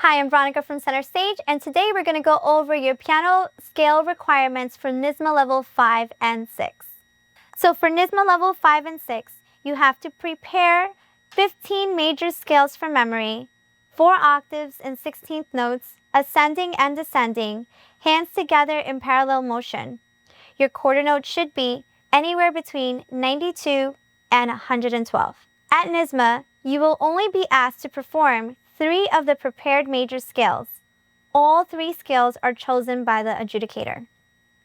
Hi, I'm Veronica from Center Stage, and today we're going to go over your piano scale requirements for NYSSMA level 5 and 6. So for NYSSMA level 5 and 6, you have to prepare 15 major scales from memory, 4 octaves in 16th notes, ascending and descending, hands together in parallel motion. Your quarter note should be anywhere between 92 and 112. At NYSSMA, you will only be asked to perform 3 of the prepared major scales. All 3 scales are chosen by the adjudicator.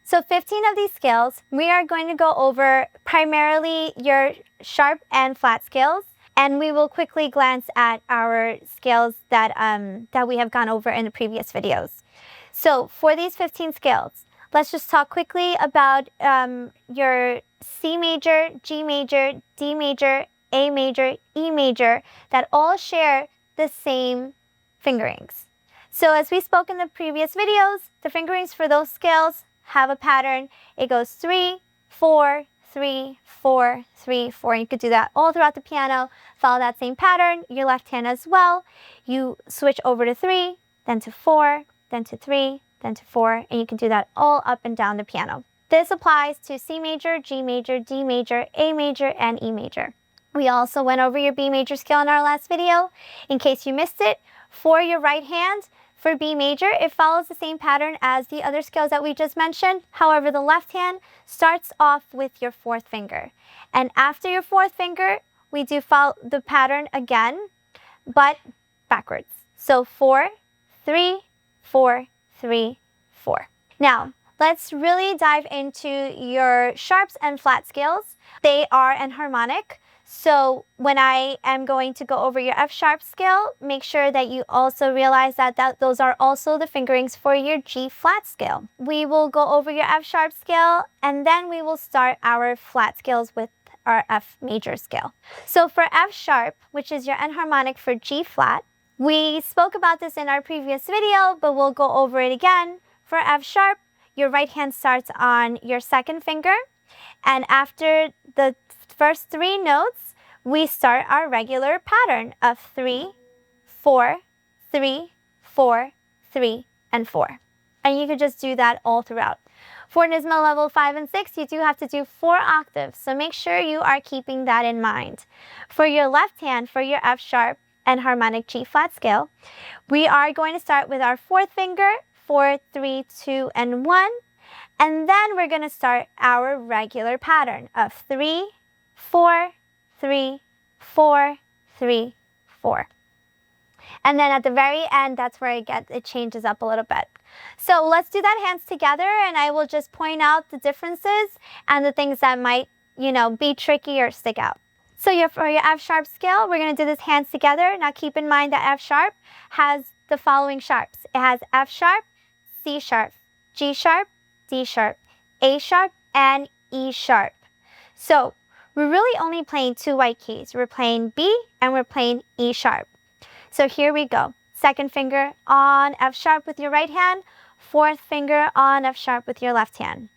So 15 of these scales, we are going to go over primarily your sharp and flat scales, and we will quickly glance at our scales that we have gone over in the previous videos. So for these 15 scales, let's just talk quickly about your C major, G major, D major, A major, E major, that all share the same fingerings. So as we spoke in the previous videos, the fingerings for those scales have a pattern. It goes 3, 4, 3, 4, 3, 4. You could do that all throughout the piano. Follow that same pattern. Your left hand as well. You switch over to 3, then to 4, then to 3, then to 4, and you can do that all up and down the piano. This applies to C major, G major, D major, A major, and E major. We also went over your B major scale in our last video. In case you missed it, for your right hand, for B major, it follows the same pattern as the other scales that we just mentioned. However, the left hand starts off with your 4th finger. And after your 4th finger, we do follow the pattern again, but backwards. So 4, 3, 4, 3, 4. Now, let's really dive into your sharps and flat scales. They are enharmonic. So when I am going to go over your F sharp scale, make sure that you also realize that those are also the fingerings for your G flat scale. We will go over your F sharp scale, and then we will start our flat scales with our F major scale. So for F sharp, which is your enharmonic for G flat, we spoke about this in our previous video, but we'll go over it again. For F sharp, your right hand starts on your 2nd finger, and after the first 3 notes, we start our regular pattern of 3, 4, 3, 4, 3, and 4. And you could just do that all throughout. For NYSSMA level 5 and 6, you do have to do 4 octaves, so make sure you are keeping that in mind. For your left hand, for your F sharp and harmonic G flat scale, we are going to start with our 4th finger, 4, 3, 2, and 1. And then we're going to start our regular pattern of 3, 4, 3, 4, 3, 4. And then at the very end, that's where it changes up a little bit. So let's do that hands together, and I will just point out the differences and the things that might, be tricky or stick out. So for your F sharp scale, we're going to do this hands together. Now keep in mind that F sharp has the following sharps. It has F sharp, C sharp, G sharp, D sharp, A sharp, and E sharp. So we're really only playing 2 white keys. We're playing B and we're playing E sharp. So here we go. 2nd finger on F sharp with your right hand, 4th finger on F sharp with your left hand.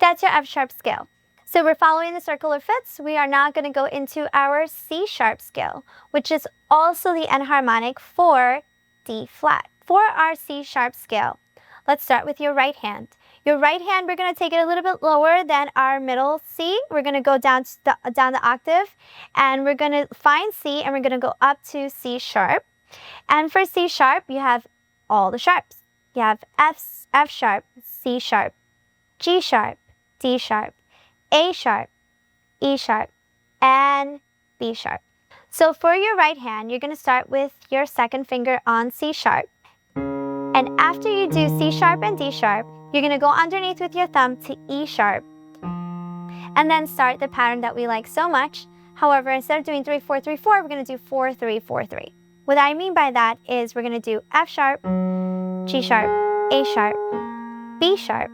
That's your F sharp scale. So we're following the circular fifths. We are now going to go into our C sharp scale, which is also the enharmonic for D flat. For our C sharp scale, let's start with your right hand. Your right hand, we're going to take it a little bit lower than our middle C. We're going to go down the octave, and we're going to find C, and we're going to go up to C sharp. And for C sharp, you have all the sharps. You have F sharp, C sharp, G sharp, D sharp, A sharp, E sharp, and B sharp. So for your right hand, you're going to start with your 2nd finger on C sharp. And after you do C sharp and D sharp, you're going to go underneath with your thumb to E sharp, and then start the pattern that we like so much. However, instead of doing 3, 4, 3, 4, we're going to do 4, 3, 4, 3. What I mean by that is we're going to do F sharp, G sharp, A sharp, B sharp.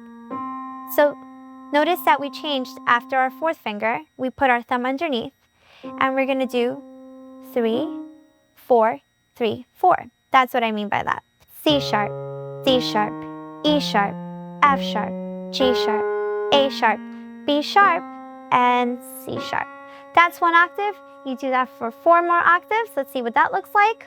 So notice that we changed after our fourth finger. We put our thumb underneath, and we're going to do 3, 4, 3, 4. That's what I mean by that. C sharp, D sharp, E sharp, F sharp, G sharp, A sharp, B sharp, and C sharp. That's one octave. You do that for 4 more octaves. Let's see what that looks like.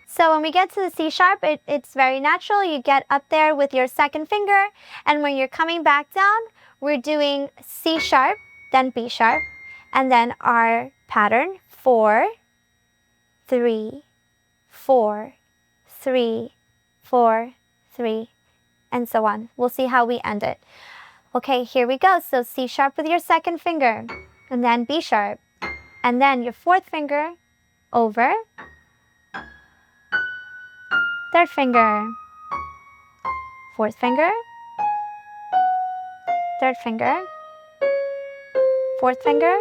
So when we get to the C sharp, it's very natural. You get up there with your second finger, and when you're coming back down, we're doing C sharp, then B sharp, and then our pattern 4, 3, 4, 3, 4, 3, and so on. We'll see how we end it. Okay, here we go. So C sharp with your second finger, and then B sharp, and then your fourth finger over, third finger, fourth finger, third finger, fourth finger,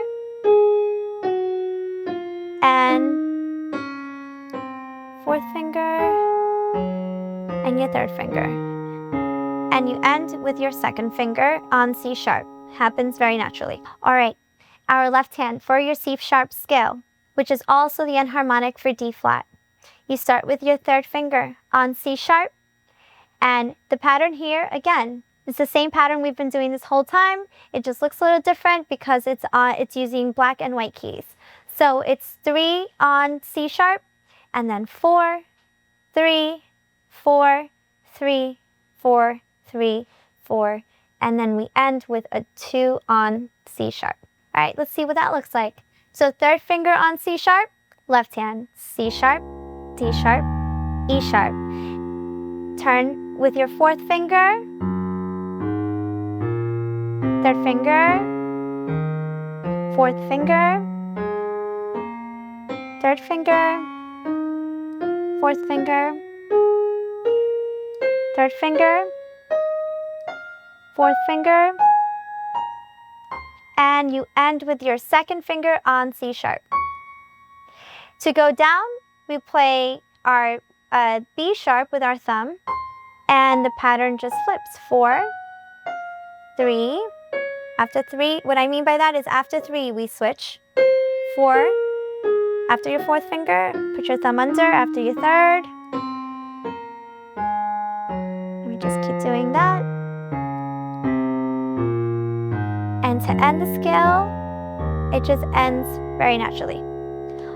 and fourth finger, and your third finger. And you end with your second finger on C sharp. Happens very naturally. All right, our left hand for your C sharp scale, which is also the enharmonic for D flat. You start with your third finger on C sharp, and the pattern here, again, it's the same pattern we've been doing this whole time. It just looks a little different because it's using black and white keys. So it's 3 on C sharp, and then 4, 3, 4, 3, 4, 3, 4, and then we end with a 2 on C sharp. All right, let's see what that looks like. So third finger on C sharp, left hand, C sharp, D sharp, E sharp. Turn with your fourth finger, third finger, fourth finger, third finger, fourth finger, third finger, fourth finger, and you end with your second finger on C sharp. To go down, we play our B sharp with our thumb, and the pattern just flips. 4, 3, after 3, what I mean by that is after 3, we switch. 4, after your fourth finger, put your thumb under, after your third. Let me just keep doing that. And to end the scale, it just ends very naturally.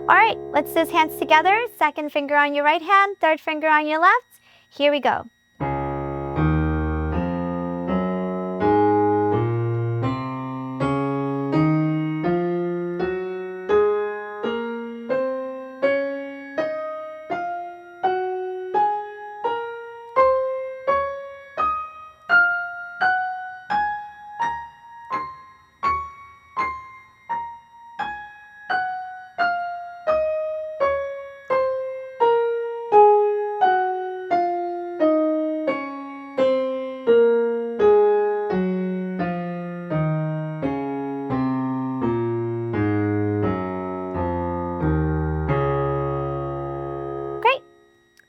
All right, let's do those hands together. Second finger on your right hand, third finger on your left. Here we go.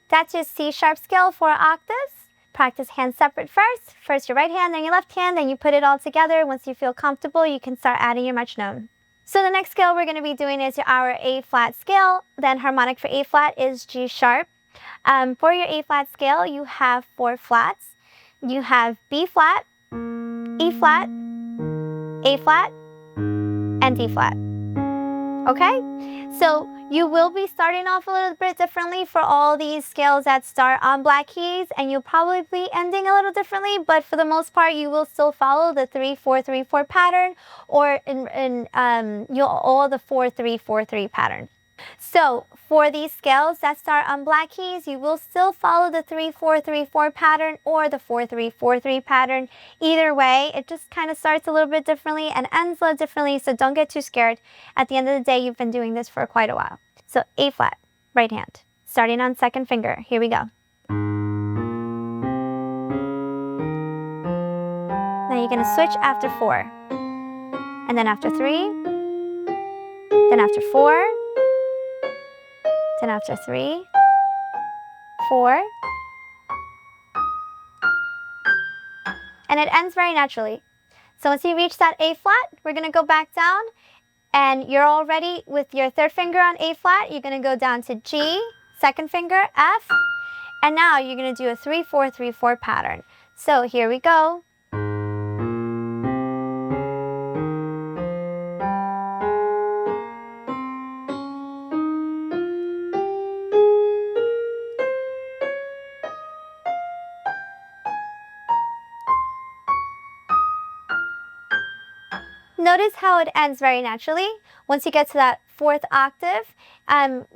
That's your C sharp scale, 4 octaves. Practice hands separate first. First your right hand, then your left hand, then you put it all together. Once you feel comfortable, you can start adding your metronome. So the next scale we're going to be doing is our A flat scale. Then harmonic for A flat is G sharp. For your A flat scale, you have 4 flats. You have B flat, E flat, A flat, and D flat. Okay? So you will be starting off a little bit differently for all these scales that start on black keys, and you'll probably be ending a little differently, but for the most part, you will still follow the 3-4-3-4 pattern, or all the 4-3-4-3 pattern. So for these scales that start on black keys, you will still follow the 3-4-3-4 pattern or the 4-3-4-3 pattern. Either way, it just kind of starts a little bit differently and ends a little differently, so don't get too scared. At the end of the day, you've been doing this for quite a while. So A flat, right hand, starting on second finger. Here we go. Now you're going to switch after 4, and then after 3, then after 4, then after 3, 4, and it ends very naturally. So once you reach that A flat, we're going to go back down, and you're all ready with your third finger on A flat. You're going to go down to G, second finger, F, and now you're going to do a 3-4-3-4 pattern. So here we go. Notice how it ends very naturally. Once you get to that fourth octave,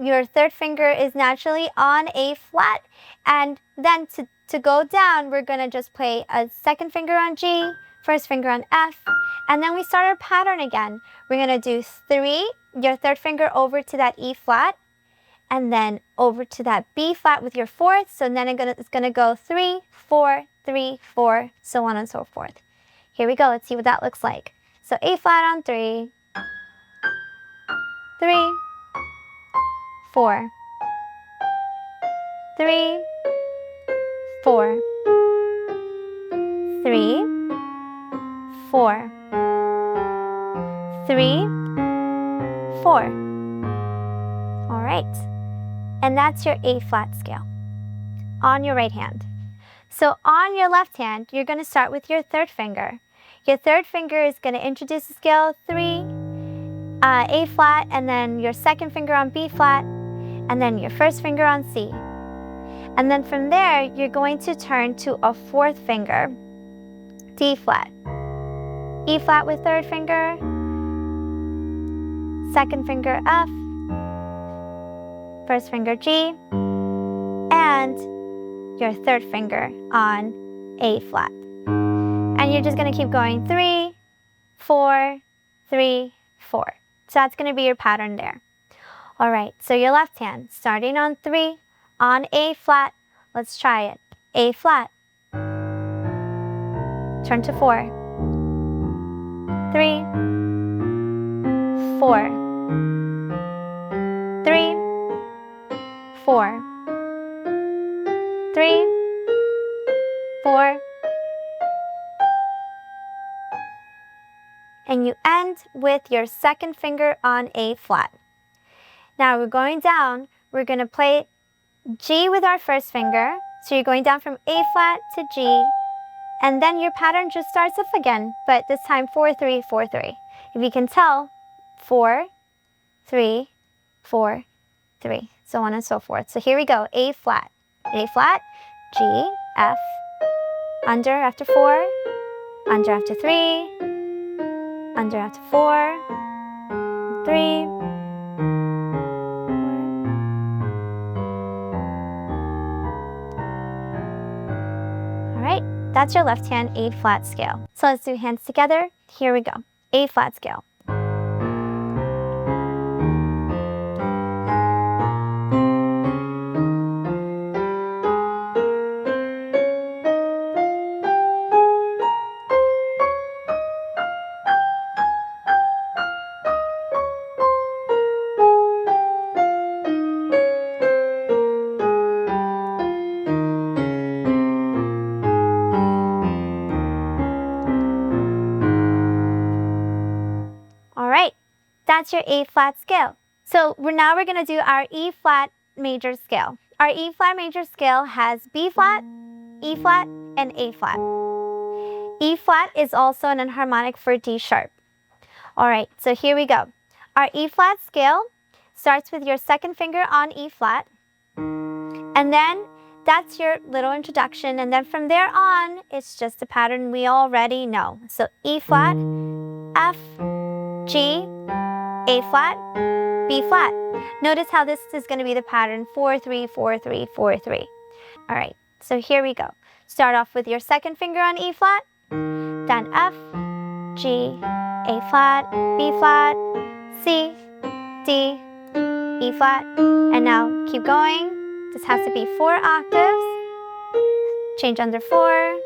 your third finger is naturally on A flat, and then to go down, we're going to just play a second finger on G, first finger on F, and then we start our pattern again. We're going to do 3, your third finger over to that E flat, and then over to that B flat with your fourth, so then it's going to go 3, 4, 3, 4, so on and so forth. Here we go, let's see what that looks like. So A flat on 3, 3, 4, 3, 4, 3, 4, 3, 4. All right, and that's your A flat scale on your right hand. So on your left hand, you're going to start with your third finger. Your third finger is going to introduce the scale 3, A flat, and then your second finger on B flat, and then your first finger on C. And then from there, you're going to turn to a fourth finger, D flat, E flat with third finger, second finger F, first finger G, and your third finger on A flat. And you're just going to keep going 3, 4, 3, 4. So that's going to be your pattern there. All right, so your left hand, starting on 3, on A flat. Let's try it. A flat. Turn to 4. 3, 4. 3, 4. 3, 4. And you end with your second finger on A flat. Now we're going down, we're going to play G with our first finger. So you're going down from A flat to G, and then your pattern just starts up again, but this time 4, 3, 4, 3. If you can tell, 4, 3, 4, 3, so on and so forth. So here we go, A flat, G, F, under after 4, under after 3, under after 4, 3, 4. All right, that's your left hand A flat scale. So let's do hands together. Here we go. A flat scale. That's your A flat scale. So now we're going to do our E flat major scale. Our E flat major scale has B flat, E flat, and A flat. E flat is also an enharmonic for D sharp. All right, so here we go. Our E flat scale starts with your second finger on E flat, and then that's your little introduction, and then from there on, it's just a pattern we already know. So E flat, F, G, A flat, B flat. Notice how this is going to be the pattern 4, 3, 4, 3, 4, 3. All right, so here we go. Start off with your second finger on E flat, then F, G, A flat, B flat, C, D, E flat, and now keep going. This has to be 4 octaves. Change under 4,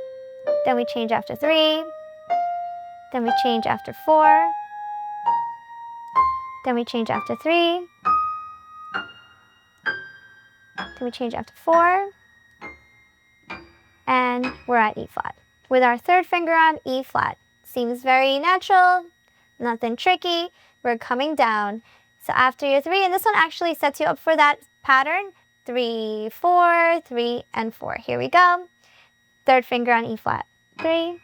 then we change after 3, then we change after 4, then we change after 3, then we change after 4, and we're at E flat. With our third finger on E flat. Seems very natural, nothing tricky. We're coming down. So after your 3, and this one actually sets you up for that pattern, 3, 4, 3, and 4. Here we go. Third finger on E flat, 3.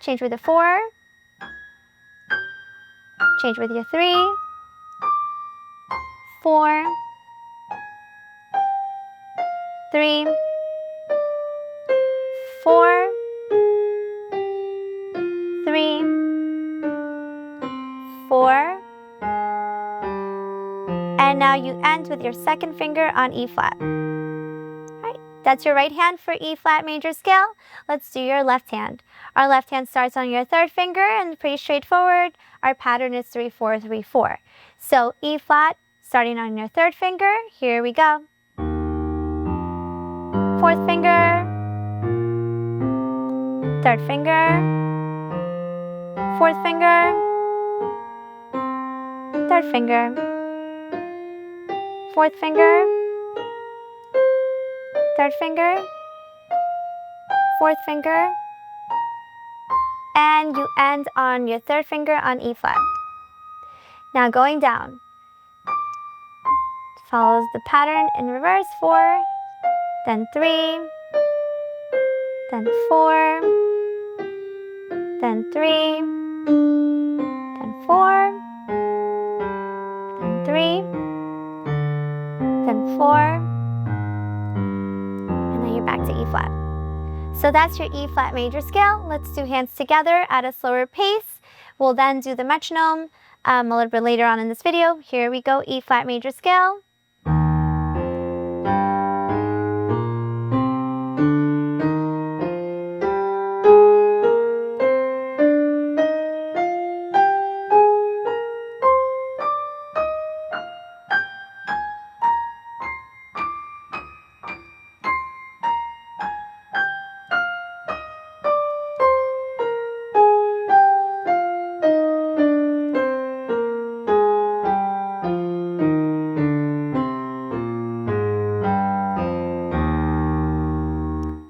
Change with a 4. Change with your 3, 4, 3, 4, 3, 4, and now you end with your second finger on E flat. Alright, that's your right hand for E flat major scale. Let's do your left hand. Our left hand starts on your third finger and pretty straightforward. Our pattern is 3, 4, 3, 4. So E flat starting on your third finger. Here we go. Fourth finger, third finger, fourth finger, third finger, fourth finger, third finger, fourth finger, and you end on your third finger on E flat. Now going down, follows the pattern in reverse, 4, then 3, then 4, then 3, then 4, then 3, then 4, and then you're back to E flat. So that's your E flat major scale. Let's do hands together at a slower pace. We'll then do the metronome a little bit later on in this video. Here we go, E flat major scale.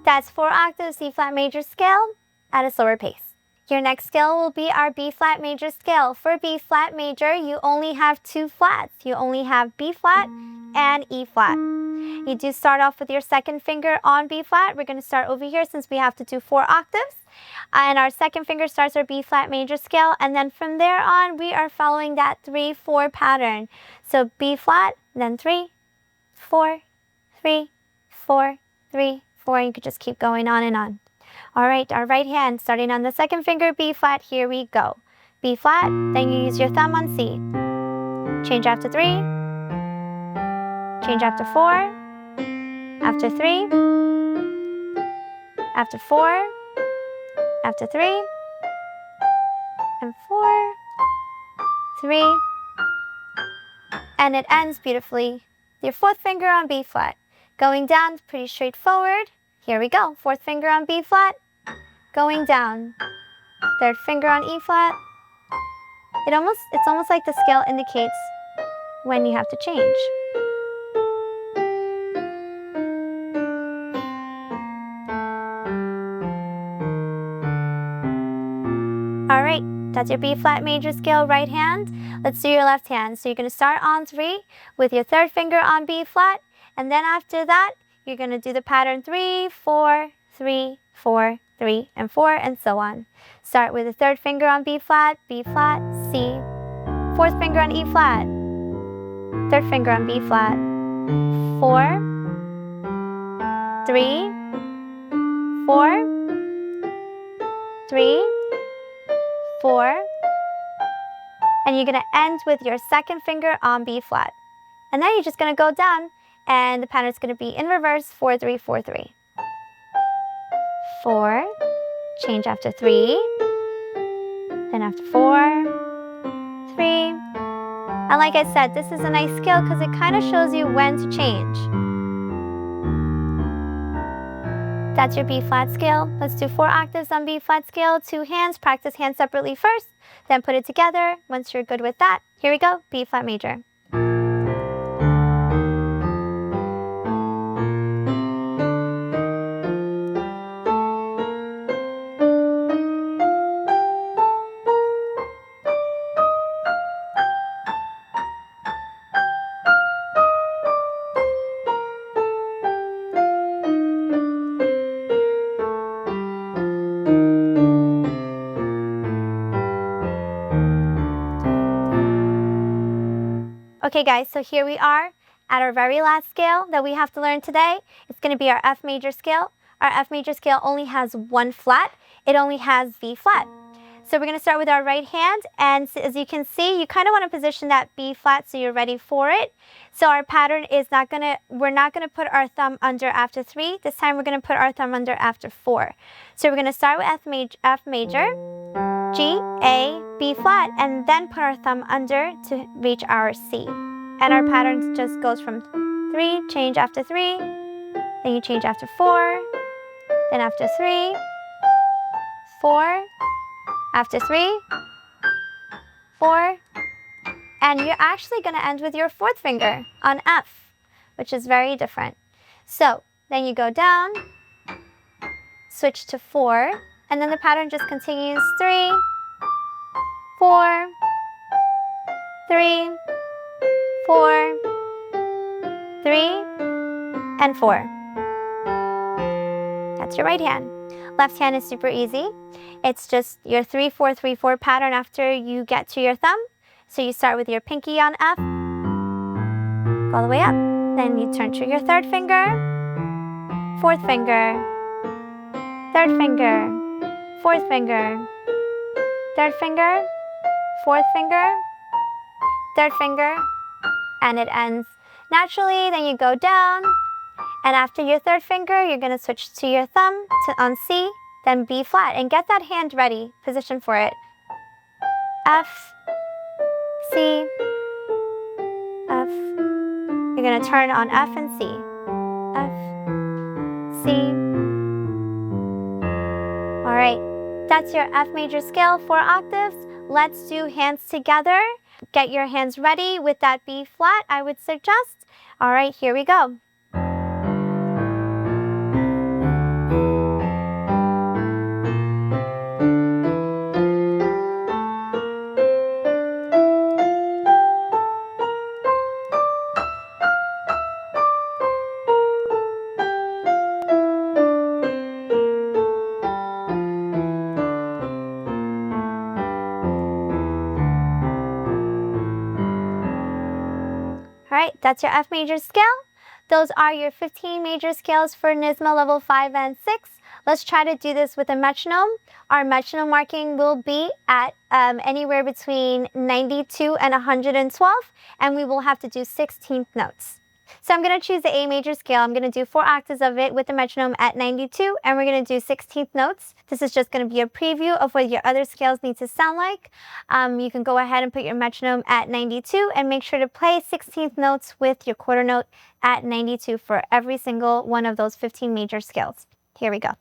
That's 4 octaves C flat major scale at a slower pace. Your next scale will be our B flat major scale. For B flat major, you only have 2 flats. You only have B flat and E flat. You do start off with your second finger on B flat. We're going to start over here since we have to do 4 octaves. And our second finger starts our B flat major scale. And then from there on, we are following that 3-4 pattern. So B flat, then 3, 4, 3, 4, 3, 4, and you could just keep going on and on. All right, our right hand starting on the second finger, B flat, here we go. B flat, then you use your thumb on C. Change after 3, change after 4, after 3, after 4, after 3, and 4, 3, and it ends beautifully. Your fourth finger on B flat. Going down, pretty straightforward. Here we go. Fourth finger on B flat, going down. Third finger on E flat. It's almost like the scale indicates when you have to change. All right, that's your B flat major scale right hand. Let's do your left hand. So you're going to start on 3 with your third finger on B flat. And then after that, you're going to do the pattern 3, 4, 3, 4, 3, and 4, and so on. Start with the third finger on B flat, C. Fourth finger on E flat. Third finger on B flat. 4, 3, 4, 3, 4, and you're going to end with your second finger on B flat. And then you're just going to go down, and the pattern is going to be in reverse, 4, 3, 4, 3. 4, change after 3, then after 4, 3. And like I said, this is a nice scale because it kind of shows you when to change. That's your B flat scale. Let's do 4 octaves on B flat scale, 2 hands. Practice hands separately first, then put it together. Once you're good with that, here we go, B flat major. Okay guys, so here we are at our very last scale that we have to learn today. It's going to be our F major scale. Our F major scale only has 1 flat. It only has B flat. So we're going to start with our right hand, and as you can see, you kind of want to position that B flat so you're ready for it. So our pattern is we're not going to put our thumb under after 3. This time we're going to put our thumb under after 4. So we're going to start with F major, G, A, B flat, and then put our thumb under to reach our C. And our pattern just goes from 3, change after 3, then you change after 4, then after 3, 4, after 3, 4, and you're actually going to end with your 4th finger on F, which is very different. So then you go down, switch to 4, and then the pattern just continues 3, 4, 3, 4, 3, and 4. That's your right hand. Left hand is super easy. It's just your 3, 4, 3, 4 pattern after you get to your thumb. So you start with your pinky on F, go all the way up. Then you turn to your 3rd finger, 4th finger, 3rd finger, 4th finger, 3rd finger, 4th finger, 3rd finger, and it ends naturally. Then you go down, and after your 3rd finger, you're going to switch to your thumb on C, then B flat, and get that hand ready, position for it. F, C, F. You're going to turn on F and C. F, C. All right, that's your F major scale, 4 octaves. Let's do hands together. Get your hands ready with that B flat, I would suggest. All right, here we go. All right, that's your F major scale. Those are your 15 major scales for NYSSMA level 5 and 6. Let's try to do this with a metronome. Our metronome marking will be at anywhere between 92 and 112, and we will have to do 16th notes. So I'm going to choose the A major scale. I'm going to do 4 octaves of it with the metronome at 92, and we're going to do 16th notes. This is just going to be a preview of what your other scales need to sound like. You can go ahead and put your metronome at 92 and make sure to play 16th notes with your quarter note at 92 for every single one of those 15 major scales. Here we go.